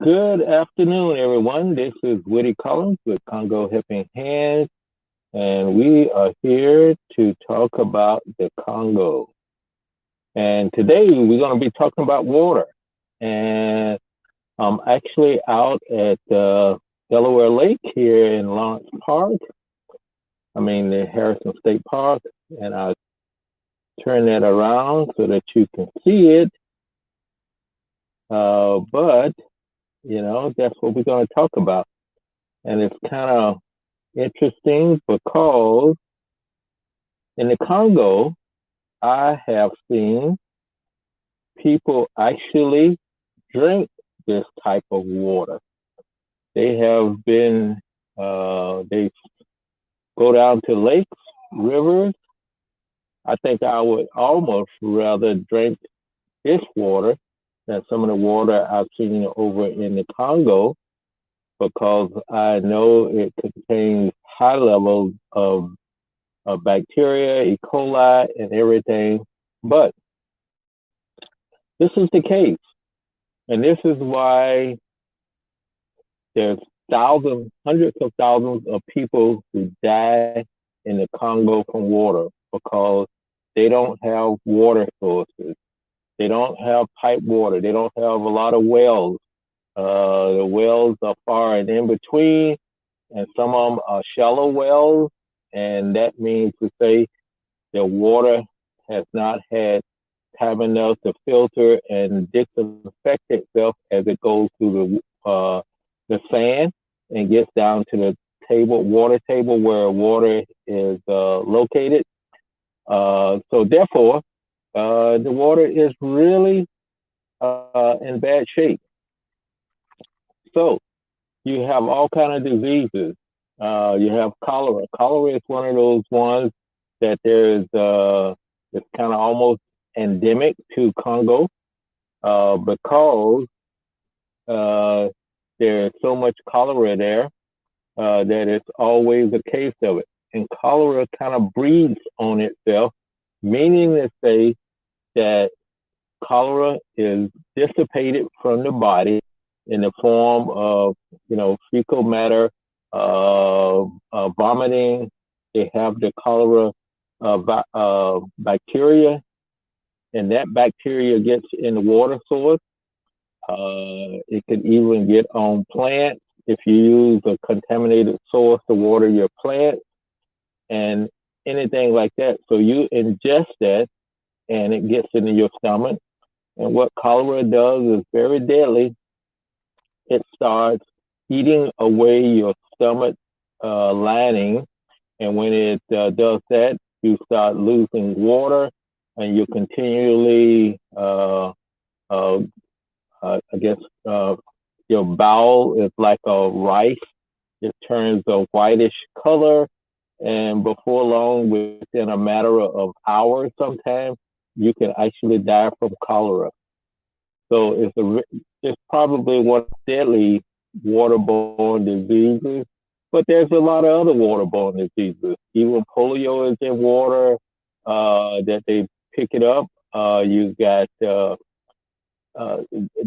Good afternoon, everyone. This is Woody Collins with Congo Helping Hands, and we are here to talk about the Congo. And today we're going to be talking about water. And I'm actually out at Delaware Lake here in Lawrence Park. I mean, the Harrison State Park. And I'll turn that around so that you can see it. But that's what we're going to talk about. And it's kind of interesting because in the Congo, I have seen people actually drink this type of water. They have they go down to lakes, rivers. I think I would almost rather drink this water than some of the water I've seen over in the Congo because I know it contains high levels of bacteria, E. coli, and everything. But this is the case. And this is why there's thousands, hundreds of thousands of people who die in the Congo from water because they don't have water sources. They don't have pipe water. They don't have a lot of wells. The wells are far and in between, and some of them are shallow wells, and that means to say the water has not had time enough to filter and disinfect itself as it goes through the sand and gets down to the water table where water is located. So therefore, the water is really in bad shape. So you have all kind of diseases. You have cholera. Cholera is one of those ones that it's kind of almost endemic to Congo because there's so much cholera there that it's always a case of it. And cholera kind of breeds on itself, meaning to say that cholera is dissipated from the body in the form of, fecal matter, vomiting. They have the cholera bacteria, and that bacteria gets in the water source. It can even get on plants if you use a contaminated source to water your plants and anything like that. So you ingest that, and it gets into your stomach. And what cholera does is very deadly. It starts eating away your stomach lining. And when it does that, you start losing water and you continually, I guess, your bowel is like a rice. It turns a whitish color. And before long, within a matter of hours sometimes, you can actually die from cholera. So it's probably one of the deadly waterborne diseases, but there's a lot of other waterborne diseases. Even polio is in water that they pick it up. You've got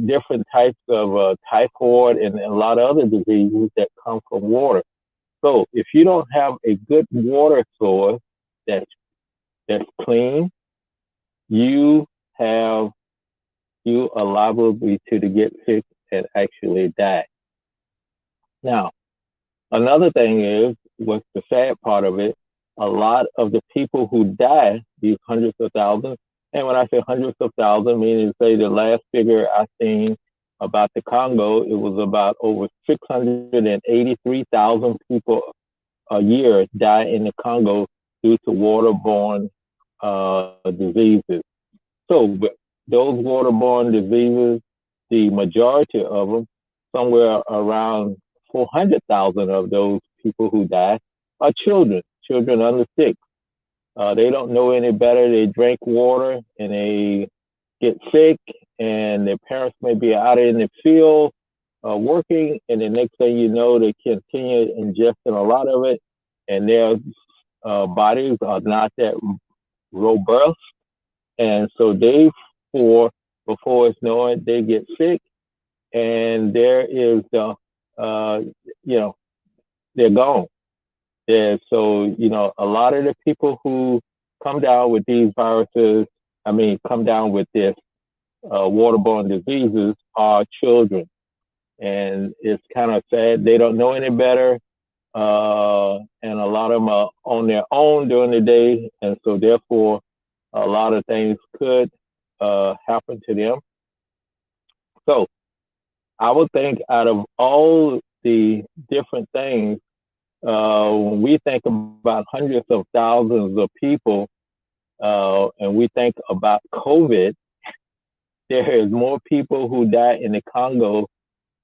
different types of typhoid and a lot of other diseases that come from water. So if you don't have a good water source that's clean, you have you are liable to get sick and actually die. Now, another thing is, what's the sad part of it, a lot of the people who die, these hundreds of thousands, and when I say hundreds of thousands, meaning say the last figure I seen about the Congo, it was about over 683,000 people a year die in the Congo due to waterborne diseases. So those waterborne diseases, the majority of them, somewhere around 400,000 of those people who die, are children under 6. They don't know any better. They drink water and they get sick, and their parents may be out in the field working, and the next thing you know, they continue ingesting a lot of it, and their bodies are not that robust, and so before it's known, they get sick, and there is the, uh, you know, they're gone. So, a lot of the people who come down with these viruses, come down with this waterborne diseases are children. And it's kind of sad. They don't know any better. And a lot of them are on their own during the day. And so, therefore, a lot of things could happen to them. So, I would think out of all the different things, when we think about hundreds of thousands of people, and we think about COVID, there is more people who die in the Congo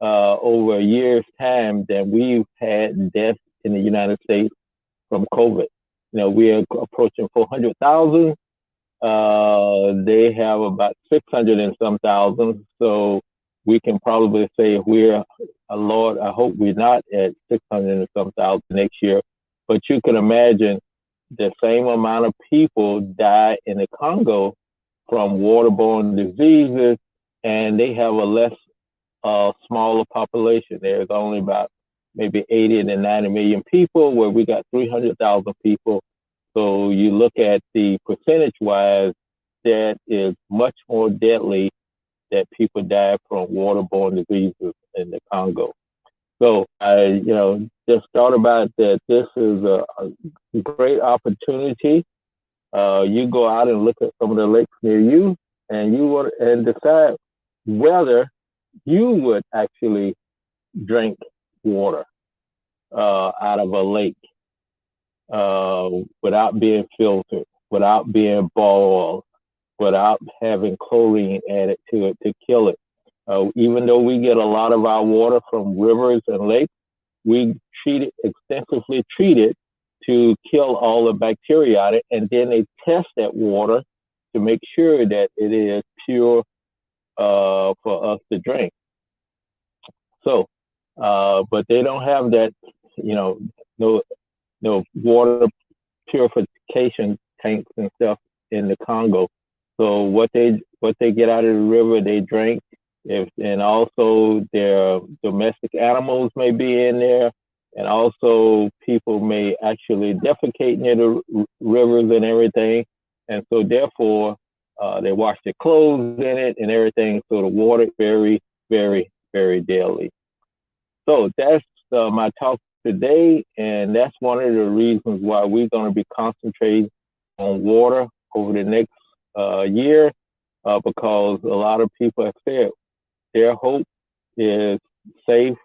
over a year's time than we've had deaths in the United States from COVID. We're approaching 400,000. They have about 600 and some thousand. So we can probably say we're, Lord, I hope we're not at 600 and some thousand next year. But you can imagine the same amount of people die in the Congo from waterborne diseases, and they have a less smaller population. There's only about maybe 80 to 90 million people, where we got 300,000 people. So you look at the percentage wise, that is much more deadly that people die from waterborne diseases in the Congo. So I, just thought about that. This is a great opportunity. You go out and look at some of the lakes near you, and you want and decide whether you would actually drink water out of a lake without being filtered, without being boiled, without having chlorine added to it to kill it. Even though we get a lot of our water from rivers and lakes, we extensively treat it to kill all the bacteria out of it, and then they test that water to make sure that it is pure for us to drink. So, but they don't have that, no water purification tanks and stuff in the Congo. So what they get out of the river, they drink. And also their domestic animals may be in there, and also people may actually defecate near the rivers and everything. And so therefore, they wash their clothes in it and everything. So the water is very, very, very deadly. So that's my talk today, and that's one of the reasons why we're going to be concentrating on water over the next year, because a lot of people have said their hope is safe,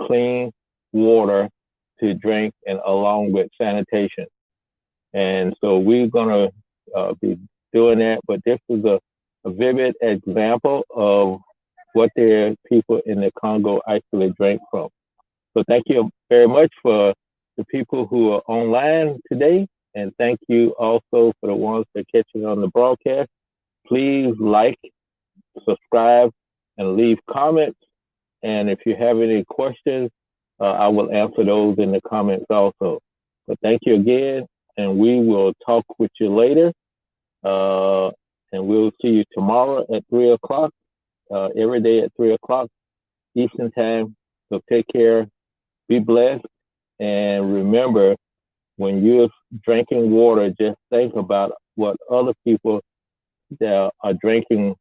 clean water to drink, and along with sanitation. And so we're going to be doing that. But this is a vivid example of what the people in the Congo actually drink from. So thank you very much for the people who are online today. And thank you also for the ones that are catching on the broadcast. Please like, subscribe, and leave comments. And if you have any questions, I will answer those in the comments also. But thank you again, and we will talk with you later. And we'll see you tomorrow at 3 o'clock, every day at 3 o'clock Eastern Time. So take care, be blessed, and remember, when you're drinking water, just think about what other people that are drinking,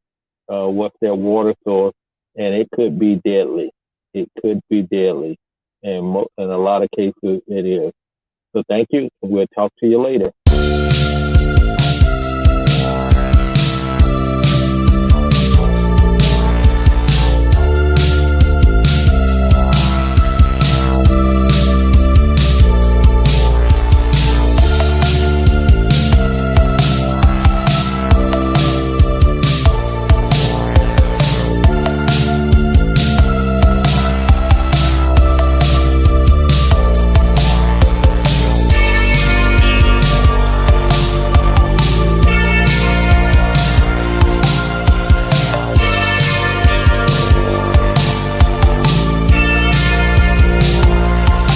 what's their water source, and it could be deadly. It could be deadly, and in a lot of cases, it is. So thank you, and we'll talk to you later.